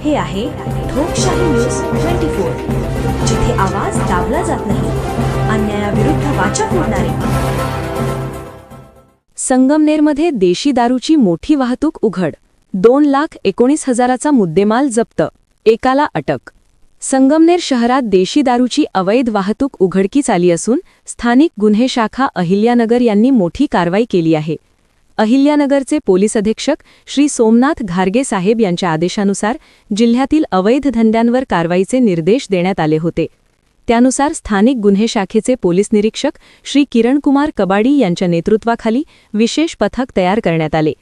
हे आहे ठोकशाही न्यूज 24, जिथे आवाज दाबला जात नाही, अन्यायाविरुद्ध वाचा फोडणारे. संगमनेरमध्ये देशी दारूची मोठी वाहतूक उघड. 2,19,000चा मुद्देमाल जप्त, एकाला अटक. संगमनेर शहरात देशी दारूची अवैध वाहतूक उघडकीस आली असून स्थानिक गुन्हे शाखा अहिल्यानगर यांनी मोठी कारवाई केली आहे. अहिल्यानगरचे पोलीस अधीक्षक श्री सोमनाथ घारगे साहेब यांच्या आदेशानुसार जिल्ह्यातील अवैध धंद्यांवर कारवाईचे निर्देश देण्यात आले होते. त्यानुसार स्थानिक गुन्हे शाखेचे पोलीस निरीक्षक श्री किरणकुमार कबाडी यांच्या नेतृत्वाखाली विशेष पथक तयार करण्यात आले.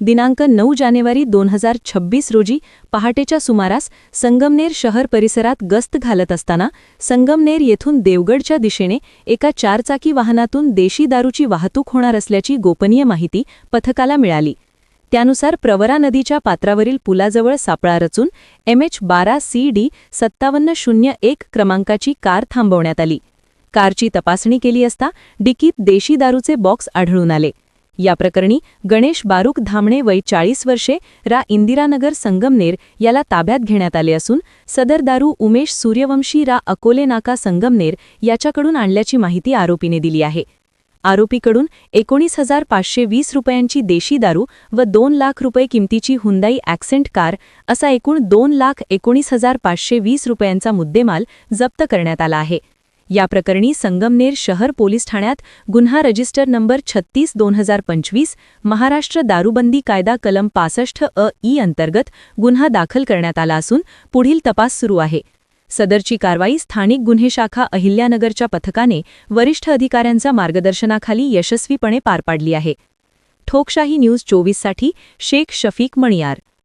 दिनांक 9 जानेवारी 2026 रोजी पहाटेच्या सुमारास संगमनेर शहर परिसरात गस्त घालत असताना संगमनेर येथून देवगडच्या दिशेने एका 4चाकी वाहनातून देशी दारूची वाहतूक होणार असल्याची गोपनीय माहिती पथकाला मिळाली. त्यानुसार प्रवरा नदीच्या पात्रावरील पुलाजवळ सापळा रचून MH12CD 5701 क्रमांकाची कार थांबवण्यात आली. कारची तपासणी केली असता डिकीत देशी दारूचे बॉक्स आढळून आले. या प्रकरणी गणेश बारूक धामणे वय 40 वर्षे रा इंदिरानगर संगमनेर याला ताब्यात घेण्यात आले असून सदर दारू उमेश सूर्यवंशी रा अकोले नाका संगमनेर याच्याकडून आणल्याची माहिती आरोपीने दिली आहे. आरोपीकडून 19,520 रुपयांची देशी दारू व 2 लाख रुपये किमतीची हुंदाई ॲक्सेंट कार असा एकूण 2,19,520 रुपयांचा मुद्देमाल जप्त करण्यात आला आहे. या प्रकरणी संगमनेर शहर पोलीस ठाण्यात गुन्हा रजिस्टर नंबर 36/2025 महाराष्ट्र दारूबंदी कायदा कलम 65(अ)(ई) अंतर्गत गुन्हा दाखल करण्यात आला असून पुढील तपास सुरू आहे. सदरची कारवाई स्थानिक गुन्हे शाखा अहिल्यानगरच्या पथकाने वरिष्ठ अधिकाऱ्यांच्या मार्गदर्शनाखाली यशस्वीपणे पार पाडली आहे. ठोकशाही न्यूज 24 साठी शेख शफीक मणियार.